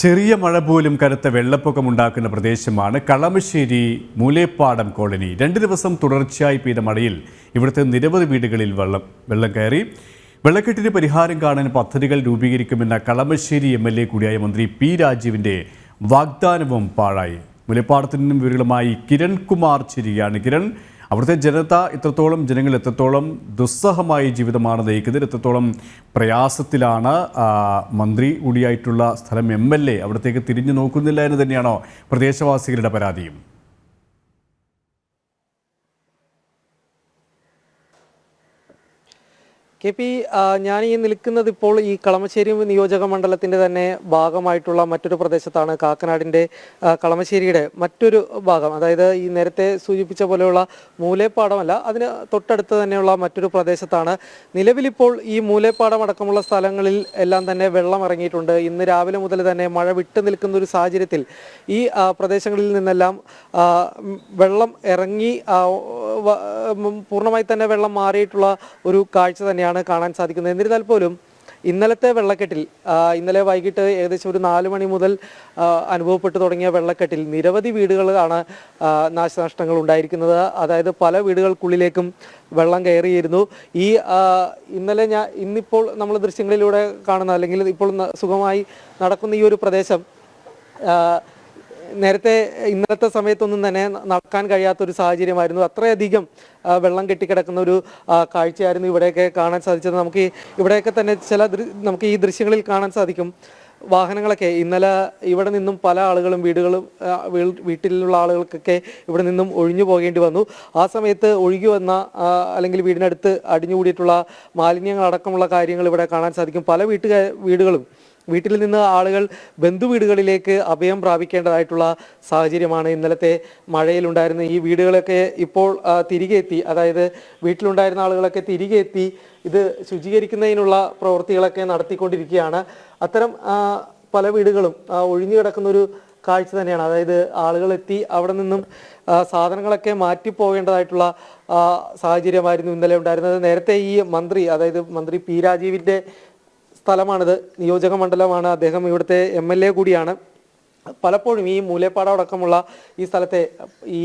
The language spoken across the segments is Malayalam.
ചെറിയ മഴ പോലും കനത്ത വെള്ളപ്പൊക്കമുണ്ടാക്കുന്ന പ്രദേശമാണ് കളമശ്ശേരി മൂലേപ്പാടം കോളനി. 2 ദിവസം തുടർച്ചയായി പെയ്ത മഴയിൽ ഇവിടുത്തെ നിരവധി വീടുകളിൽ വെള്ളം കയറി. വെള്ളക്കെട്ടിന് പരിഹാരം കാണാൻ പദ്ധതികൾ രൂപീകരിക്കുമെന്ന കളമശ്ശേരി MLA കൂടിയായ മന്ത്രി പി രാജീവിന്റെ വാഗ്ദാനവും പാഴായി. മൂലേപ്പാടത്തു നിന്നും വിവരങ്ങളുമായി കിരൺ കുമാർ ചേരുകയാണ്. കിരൺ, അവിടുത്തെ ജനങ്ങൾ എത്രത്തോളം ദുസ്സഹമായ ജീവിതമാണ് നയിക്കുന്നത്, എത്രത്തോളം പ്രയാസത്തിലാണ് മന്ത്രി കൂടിയായിട്ടുള്ള സ്ഥലം MLA അവിടത്തേക്ക് തിരിഞ്ഞു നോക്കുന്നില്ല എന്ന് തന്നെയാണോ പ്രദേശവാസികളുടെ പരാതിയും? KP, ഞാൻ ഈ നിൽക്കുന്നത് ഇപ്പോൾ ഈ കളമശ്ശേരി നിയോജക മണ്ഡലത്തിൻ്റെ തന്നെ ഭാഗമായിട്ടുള്ള മറ്റൊരു പ്രദേശത്താണ്. കാക്കനാടിൻ്റെ കളമശ്ശേരിയുടെ മറ്റൊരു ഭാഗം, അതായത് ഈ നേരത്തെ സൂചിപ്പിച്ച പോലെയുള്ള മൂലേപ്പാടമല്ല, അതിന് തൊട്ടടുത്ത് തന്നെയുള്ള മറ്റൊരു പ്രദേശത്താണ്. നിലവിലിപ്പോൾ ഈ മൂലേപ്പാടം അടക്കമുള്ള സ്ഥലങ്ങളിൽ എല്ലാം തന്നെ വെള്ളം ഇറങ്ങിയിട്ടുണ്ട്. ഇന്ന് രാവിലെ മുതൽ തന്നെ മഴ വിട്ടു നിൽക്കുന്ന ഒരു സാഹചര്യത്തിൽ ഈ പ്രദേശങ്ങളിൽ നിന്നെല്ലാം വെള്ളം ഇറങ്ങി പൂർണ്ണമായി തന്നെ വെള്ളം മാറിയിട്ടുള്ള ഒരു കാഴ്ച തന്നെയാണ് കാണാൻ സാധിക്കുന്നത്. എന്നിരുന്നാൽ പോലും ഇന്നലത്തെ വെള്ളക്കെട്ടിൽ, ഇന്നലെ വൈകിട്ട് ഏകദേശം ഒരു 4 മണി മുതൽ അനുഭവപ്പെട്ടു തുടങ്ങിയ വെള്ളക്കെട്ടിൽ നിരവധി വീടുകളാണ് നാശനഷ്ടങ്ങൾ ഉണ്ടായിരിക്കുന്നത്. അതായത് പല വീടുകൾക്കുള്ളിലേക്കും വെള്ളം കയറിയിരുന്നു. ഇന്നിപ്പോൾ നമ്മൾ ദൃശ്യങ്ങളിലൂടെ കാണുന്ന, അല്ലെങ്കിൽ ഇപ്പോൾ സുഖമായി നടക്കുന്ന ഈ ഒരു പ്രദേശം നേരത്തെ ഇന്നലത്തെ സമയത്തൊന്നും തന്നെ നടക്കാൻ കഴിയാത്തൊരു സാഹചര്യമായിരുന്നു. അത്രയധികം വെള്ളം കെട്ടിക്കിടക്കുന്ന ഒരു കാഴ്ചയായിരുന്നു ഇവിടെയൊക്കെ കാണാൻ സാധിച്ചത്. ഇവിടെയൊക്കെ തന്നെ നമുക്ക് ഈ ദൃശ്യങ്ങളിൽ കാണാൻ സാധിക്കും. വാഹനങ്ങളൊക്കെ ഇന്നലെ ഇവിടെ നിന്നും പല ആളുകളും വീട്ടിലുള്ള ആളുകൾക്കൊക്കെ ഇവിടെ നിന്നും ഒഴിഞ്ഞു പോകേണ്ടി വന്നു. ആ സമയത്ത് ഒഴുകി വന്ന അല്ലെങ്കിൽ വീടിനടുത്ത് അടിഞ്ഞുകൂടിയിട്ടുള്ള മാലിന്യങ്ങളടക്കമുള്ള കാര്യങ്ങൾ ഇവിടെ കാണാൻ സാധിക്കും. പല വീട്ടിൽ നിന്ന് ആളുകൾ ബന്ധുവീടുകളിലേക്ക് അഭയം പ്രാപിക്കേണ്ടതായിട്ടുള്ള സാഹചര്യമാണ് ഇന്നലത്തെ മഴയിലുണ്ടായിരുന്നത്. ഈ വീടുകളൊക്കെ ഇപ്പോൾ തിരികെ എത്തി, അതായത് വീട്ടിലുണ്ടായിരുന്ന ആളുകളൊക്കെ തിരികെ എത്തി ഇത് ശുചീകരിക്കുന്നതിനുള്ള പ്രവൃത്തികളൊക്കെ നടത്തിക്കൊണ്ടിരിക്കുകയാണ്. അത്തരം പല വീടുകളും ഒഴിഞ്ഞു കിടക്കുന്നൊരു കാഴ്ച തന്നെയാണ്. അതായത് ആളുകൾ എത്തി അവിടെ നിന്നും സാധനങ്ങളൊക്കെ മാറ്റിപ്പോകേണ്ടതായിട്ടുള്ള സാഹചര്യമായിരുന്നു ഇന്നലെ ഉണ്ടായിരുന്നത്. നേരത്തെ ഈ മന്ത്രി പി രാജീവിൻ്റെ സ്ഥലമാണിത്, നിയോജക മണ്ഡലമാണ്. അദ്ദേഹം ഇവിടുത്തെ MLA കൂടിയാണ്. പലപ്പോഴും ഈ മൂലേപ്പാടം അടക്കമുള്ള ഈ സ്ഥലത്തെ ഈ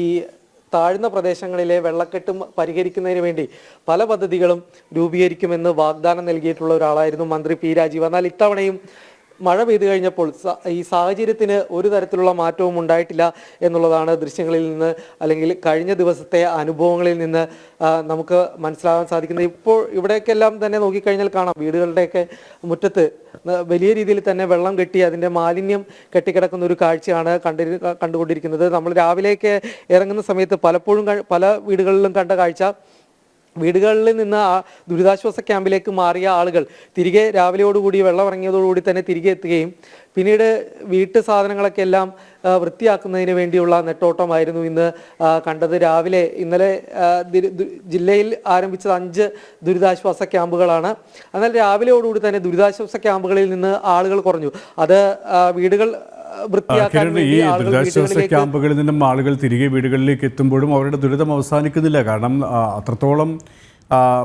താഴ്ന്ന പ്രദേശങ്ങളിലെ വെള്ളക്കെട്ടും പരിഹരിക്കുന്നതിന് വേണ്ടി പല പദ്ധതികളും രൂപീകരിക്കുമെന്ന് വാഗ്ദാനം നൽകിയിട്ടുള്ള ഒരാളായിരുന്നു മന്ത്രി പി രാജീവ്. എന്നാൽ ഇത്തവണയും മഴ പെയ്തു കഴിഞ്ഞപ്പോൾ ഈ സാഹചര്യത്തിന് ഒരു തരത്തിലുള്ള മാറ്റവും ഉണ്ടായിട്ടില്ല എന്നുള്ളതാണ് ദൃശ്യങ്ങളിൽ നിന്ന്, അല്ലെങ്കിൽ കഴിഞ്ഞ ദിവസത്തെ അനുഭവങ്ങളിൽ നിന്ന് നമുക്ക് മനസ്സിലാകാൻ സാധിക്കുന്നത്. ഇപ്പോൾ ഇവിടേക്കെല്ലാം തന്നെ നോക്കിക്കഴിഞ്ഞാൽ കാണാം, വീടുകളുടെയൊക്കെ മുറ്റത്ത് വലിയ രീതിയിൽ തന്നെ വെള്ളം കെട്ടി അതിൻ്റെ മാലിന്യം കെട്ടിക്കിടക്കുന്ന ഒരു കാഴ്ചയാണ് കണ്ടുകൊണ്ടിരിക്കുന്നത്. നമ്മൾ രാവിലേക്ക് ഇറങ്ങുന്ന സമയത്ത് പലപ്പോഴും പല വീടുകളിലും കണ്ട കാഴ്ച, വീടുകളിൽ നിന്ന് ദുരിതാശ്വാസ ക്യാമ്പിലേക്ക് മാറിയ ആളുകൾ തിരികെ രാവിലെയോടുകൂടി വെള്ളം ഇറങ്ങിയതോടുകൂടി തന്നെ തിരികെ എത്തുകയും പിന്നീട് വീട്ടു സാധനങ്ങളൊക്കെ എല്ലാം വൃത്തിയാക്കുന്നതിന് വേണ്ടിയുള്ള നെട്ടോട്ടമായിരുന്നു ഇന്ന് കണ്ടത്. ഇന്നലെ ജില്ലയിൽ ആരംഭിച്ചത് 5 ദുരിതാശ്വാസ ക്യാമ്പുകളാണ്. എന്നാൽ രാവിലെയോടുകൂടി തന്നെ ദുരിതാശ്വാസ ക്യാമ്പുകളിൽ നിന്ന് ആളുകൾ കുറഞ്ഞു. അത് വീടുകൾ ഈ ദുരിതാശ്വാസ ക്യാമ്പുകളിൽ നിന്നും ആളുകൾ തിരികെ വീടുകളിലേക്ക് എത്തുമ്പോഴും അവരുടെ ദുരിതം അവസാനിക്കുന്നില്ല. കാരണം അത്രത്തോളം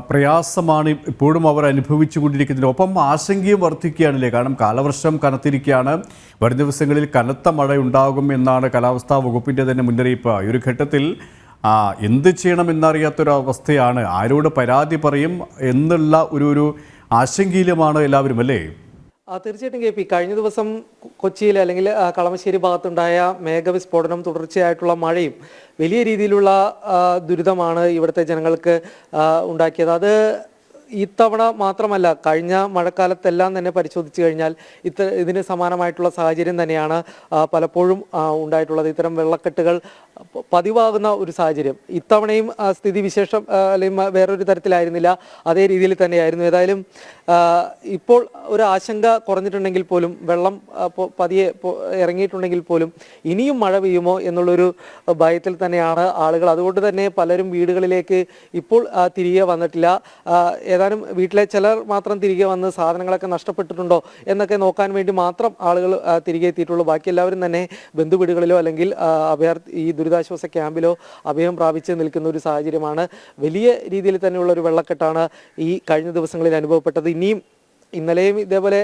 പ്രയാസമാണ് ഇപ്പോഴും അവർ അനുഭവിച്ചു കൊണ്ടിരിക്കുന്നത്. ഒപ്പം ആശങ്കയും വർദ്ധിക്കുകയാണല്ലേ, കാരണം കാലവർഷം കനത്തിരിക്കുകയാണ്. വരും ദിവസങ്ങളിൽ കനത്ത മഴ ഉണ്ടാകും എന്നാണ് കാലാവസ്ഥാ വകുപ്പിൻ്റെ തന്നെ മുന്നറിയിപ്പ്. ഈ ഒരു ഘട്ടത്തിൽ എന്ത് ചെയ്യണം എന്നറിയാത്തൊരവസ്ഥയാണ്. ആരോട് പരാതി പറയും എന്നുള്ള ഒരു ആശങ്കയിലുമാണ് എല്ലാവരും, അല്ലേ? തീർച്ചയായിട്ടും KP, കഴിഞ്ഞ ദിവസം കൊച്ചിയിൽ അല്ലെങ്കിൽ കളമശ്ശേരി ഭാഗത്തുണ്ടായ മേഘവിസ്ഫോടനം, തുടർച്ചയായിട്ടുള്ള മഴയും വലിയ രീതിയിലുള്ള ദുരിതമാണ് ഇവിടുത്തെ ജനങ്ങൾക്ക് ഉണ്ടാക്കിയത്. അത് ഇത്തവണ മാത്രമല്ല, കഴിഞ്ഞ മഴക്കാലത്തെല്ലാം തന്നെ പരിശോധിച്ചു കഴിഞ്ഞാൽ ഇതിന് സമാനമായിട്ടുള്ള സാഹചര്യം തന്നെയാണ് പലപ്പോഴും ഉണ്ടായിട്ടുള്ളത്. ഇത്തരം വെള്ളക്കെട്ടുകൾ പതിവാകുന്ന ഒരു സാഹചര്യം ഇത്തവണയും സ്ഥിതി വിശേഷം അല്ലെങ്കിൽ വേറൊരു തരത്തിലായിരുന്നില്ല, അതേ രീതിയിൽ തന്നെയായിരുന്നു. ഏതായാലും ഇപ്പോൾ ഒരു ആശങ്ക കുറഞ്ഞിട്ടുണ്ടെങ്കിൽ പോലും, വെള്ളം പതിയെ ഇറങ്ങിയിട്ടുണ്ടെങ്കിൽ പോലും ഇനിയും മഴ പെയ്യുമോ എന്നുള്ളൊരു ഭയത്തിൽ തന്നെയാണ് ആളുകൾ. അതുകൊണ്ട് തന്നെ പലരും വീടുകളിലേക്ക് ഇപ്പോൾ തിരികെ വന്നിട്ടില്ല. ഏതാനും വീട്ടിലെ ചിലർ മാത്രം തിരികെ വന്ന് സാധനങ്ങളൊക്കെ നഷ്ടപ്പെട്ടിട്ടുണ്ടോ എന്നൊക്കെ നോക്കാൻ വേണ്ടി മാത്രം ആളുകൾ തിരികെ എത്തിയിട്ടുള്ളൂ. ബാക്കി എല്ലാവരും തന്നെ ബന്ധുവീടുകളിലോ അല്ലെങ്കിൽ ഈ ദുരിതാശ്വാസ ക്യാമ്പിലോ അഭയം പ്രാപിച്ച് നിൽക്കുന്ന ഒരു സാഹചര്യമാണ്. വലിയ രീതിയിൽ തന്നെയുള്ള ഒരു വെള്ളക്കെട്ടാണ് ഈ കഴിഞ്ഞ ദിവസങ്ങളിൽ അനുഭവപ്പെട്ടത്. ഇനിയും ഇന്നലെയും ഇതേപോലെ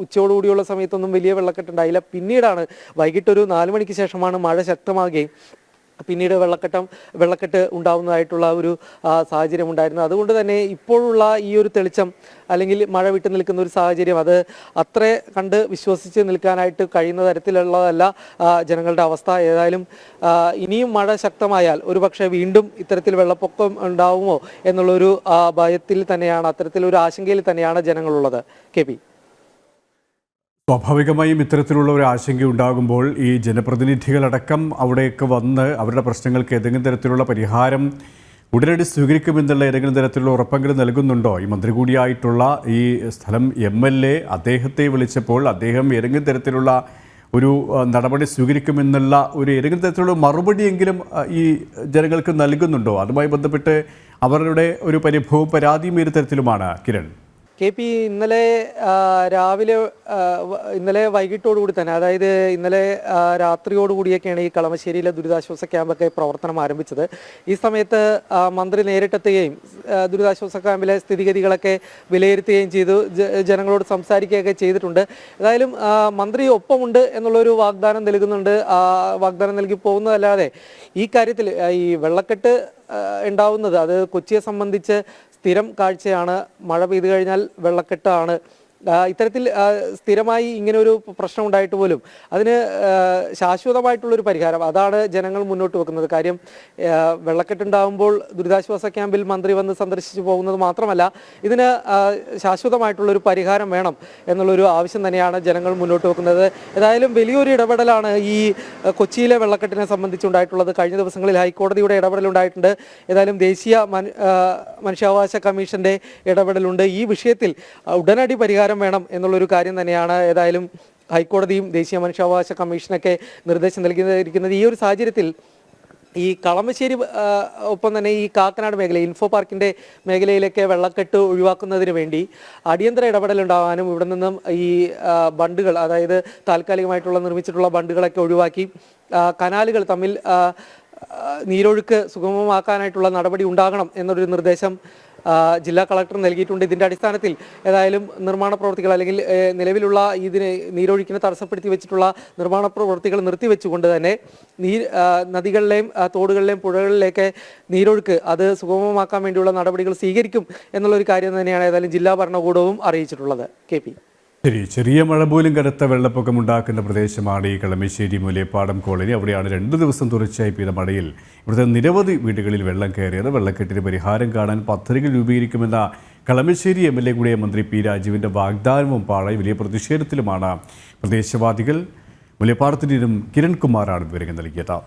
ഉച്ചയോടുകൂടിയുള്ള സമയത്തൊന്നും വലിയ വെള്ളക്കെട്ടുണ്ടായില്ല. പിന്നീടാണ് വൈകിട്ട് ഒരു 4 മണിക്ക് ശേഷമാണ് മഴ ശക്തമാകുകയും പിന്നീട് വെള്ളക്കെട്ട് ഉണ്ടാവുന്നതായിട്ടുള്ള ഒരു സാഹചര്യം ഉണ്ടായിരുന്നു. അതുകൊണ്ട് തന്നെ ഇപ്പോഴുള്ള ഈ ഒരു തെളിച്ചം അല്ലെങ്കിൽ മഴ വിട്ടു നിൽക്കുന്ന ഒരു സാഹചര്യം അത് അത്ര കണ്ട് വിശ്വസിച്ച് നിൽക്കാനായിട്ട് കഴിയുന്ന തരത്തിലുള്ളതല്ല ജനങ്ങളുടെ അവസ്ഥ. ഏതായാലും ഇനിയും മഴ ശക്തമായാൽ ഒരുപക്ഷെ വീണ്ടും ഇത്തരത്തിൽ വെള്ളപ്പൊക്കം ഉണ്ടാവുമോ എന്നുള്ളൊരു ഭയത്തിൽ തന്നെയാണ്, അത്തരത്തിലൊരു ആശങ്കയിൽ തന്നെയാണ് ജനങ്ങളുള്ളത്. KP. സ്വാഭാവികമായും ഇത്തരത്തിലുള്ള ഒരു ആശങ്ക ഉണ്ടാകുമ്പോൾ ഈ ജനപ്രതിനിധികളടക്കം അവിടേക്ക് വന്ന് അവരുടെ പ്രശ്നങ്ങൾക്ക് ഏതെങ്കിലും തരത്തിലുള്ള പരിഹാരം ഉടനടി സ്വീകരിക്കുമെന്നുള്ള ഏതെങ്കിലും തരത്തിലുള്ള ഉറപ്പെങ്കിലും നൽകുന്നുണ്ടോ? ഈ മന്ത്രി കൂടിയായിട്ടുള്ള ഈ സ്ഥലം MLA അദ്ദേഹത്തെ വിളിച്ചപ്പോൾ അദ്ദേഹം ഏതെങ്കിലും തരത്തിലുള്ള ഒരു നടപടി സ്വീകരിക്കുമെന്നുള്ള ഒരു ഏതെങ്കിലും തരത്തിലുള്ള മറുപടിയെങ്കിലും ഈ ജനങ്ങൾക്ക് നൽകുന്നുണ്ടോ? അതുമായി ബന്ധപ്പെട്ട് അവരുടെ ഒരു പരിഭവവും പരാതിയും ഏത് തരത്തിലുമാണ് കിരൺ? KP, ഇന്നലെ വൈകിട്ടോടുകൂടി തന്നെ, അതായത് ഇന്നലെ രാത്രിയോടുകൂടിയൊക്കെയാണ് ഈ കളമശ്ശേരിയിലെ ദുരിതാശ്വാസ ക്യാമ്പൊക്കെ പ്രവർത്തനം ആരംഭിച്ചത്. ഈ സമയത്ത് മന്ത്രി നേരിട്ടെത്തുകയും ദുരിതാശ്വാസ ക്യാമ്പിലെ സ്ഥിതിഗതികളൊക്കെ വിലയിരുത്തുകയും ചെയ്തു, ജനങ്ങളോട് സംസാരിക്കുകയൊക്കെ ചെയ്തിട്ടുണ്ട്. ഏതായാലും മന്ത്രി ഒപ്പമുണ്ട് എന്നുള്ളൊരു വാഗ്ദാനം നൽകുന്നുണ്ട്. വാഗ്ദാനം നൽകി പോകുന്നതല്ലാതെ ഈ കാര്യത്തിൽ ഈ വെള്ളക്കെട്ട് ഉണ്ടാവുന്നത് അത് കൊച്ചിയെ സംബന്ധിച്ച് സ്ഥിരം കാഴ്ചയാണ്. മഴ പെയ്തു കഴിഞ്ഞാൽ വെള്ളക്കെട്ടാണ്. ഇത്തരത്തിൽ സ്ഥിരമായി ഇങ്ങനെ ഒരു പ്രശ്നം ഉണ്ടായിട്ട് പോലും അതിന് ശാശ്വതമായിട്ടുള്ളൊരു പരിഹാരം അതാണ് ജനങ്ങൾ മുന്നോട്ട് വെക്കുന്നത്. കാര്യം വെള്ളക്കെട്ടുണ്ടാകുമ്പോൾ ദുരിതാശ്വാസ ക്യാമ്പിൽ മന്ത്രി വന്ന് സന്ദർശിച്ചു പോകുന്നത് മാത്രമല്ല, ഇതിന് ശാശ്വതമായിട്ടുള്ളൊരു പരിഹാരം വേണം എന്നുള്ളൊരു ആവശ്യം തന്നെയാണ് ജനങ്ങൾ മുന്നോട്ട് വെക്കുന്നത്. ഏതായാലും വലിയൊരു ഇടപെടലാണ് ഈ കൊച്ചിയിലെ വെള്ളക്കെട്ടിനെ സംബന്ധിച്ചുണ്ടായിട്ടുള്ളത്. കഴിഞ്ഞ ദിവസങ്ങളിൽ ഹൈക്കോടതിയുടെ ഇടപെടലുണ്ടായിട്ടുണ്ട്. ഏതായാലും ദേശീയ മനുഷ്യാവകാശ കമ്മീഷന്റെ ഇടപെടലുണ്ട്. ഈ വിഷയത്തിൽ ഉടനടി പരിഹാരം വേണം എന്നുള്ളൊരു കാര്യം തന്നെയാണ് ഏതായാലും ഹൈക്കോടതിയും ദേശീയ മനുഷ്യാവകാശ കമ്മീഷനൊക്കെ നിർദ്ദേശം നൽകിയിരിക്കുന്നത്. ഈ ഒരു സാഹചര്യത്തിൽ ഈ കളമശ്ശേരി ഒപ്പം തന്നെ ഈ കാക്കനാട് മേഖല, ഇൻഫോ പാർക്കിൻ്റെ മേഖലയിലൊക്കെ വെള്ളക്കെട്ട് ഒഴിവാക്കുന്നതിന് വേണ്ടി അടിയന്തര ഇടപെടലുണ്ടാകാനും ഇവിടെ നിന്നും ഈ ബണ്ടുകൾ, അതായത് താൽക്കാലികമായിട്ടുള്ള നിർമ്മിച്ചിട്ടുള്ള ബണ്ടുകളൊക്കെ ഒഴിവാക്കി കനാലുകൾ തമ്മിൽ നീരൊഴുക്ക് സുഗമമാക്കാനായിട്ടുള്ള നടപടി ഉണ്ടാകണം എന്നൊരു നിർദ്ദേശം ജില്ലാ കളക്ടർ നൽകിയിട്ടുണ്ട്. ഇതിൻ്റെ അടിസ്ഥാനത്തിൽ ഏതായാലും നിർമ്മാണ പ്രവൃത്തികൾ അല്ലെങ്കിൽ നിലവിലുള്ള ഇതിന് നീരൊഴുക്കിനെ തടസ്സപ്പെടുത്തി വെച്ചിട്ടുള്ള നിർമ്മാണ പ്രവൃത്തികൾ നിർത്തിവെച്ചുകൊണ്ട് തന്നെ നദികളിലെയും തോടുകളിലെയും പുഴകളിലേക്ക് നീരൊഴുക്ക് അത് സുഗമമാക്കാൻ വേണ്ടിയുള്ള നടപടികൾ സ്വീകരിക്കും എന്നുള്ളൊരു കാര്യം തന്നെയാണ് ഏതായാലും ജില്ലാ ഭരണകൂടവും അറിയിച്ചിട്ടുള്ളത്. KP. ശരി, ചെറിയ മഴ പോലും കനത്ത വെള്ളപ്പൊക്കം ഉണ്ടാക്കുന്ന പ്രദേശമാണ് ഈ കളമശ്ശേരി മൂലേപ്പാടം കോളനി. അവിടെയാണ് 2 ദിവസം തുടർച്ചയായി പെയ്ത മഴയിൽ ഇവിടുത്തെ നിരവധി വീടുകളിൽ വെള്ളം കയറിയത്. വെള്ളക്കെട്ടിന് പരിഹാരം കാണാൻ പദ്ധതികൾ രൂപീകരിക്കുമെന്ന കളമശ്ശേരി MLA കൂടിയ മന്ത്രി P. രാജുവിൻ്റെ വാഗ്ദാനവും പാഴായി. വലിയ പ്രതിഷേധത്തിലുമാണ് പ്രദേശവാദികൾ. മൂലേപ്പാടത്തിനും കിരൺ കുമാറാണ് വിവരങ്ങൾ നൽകിയത്.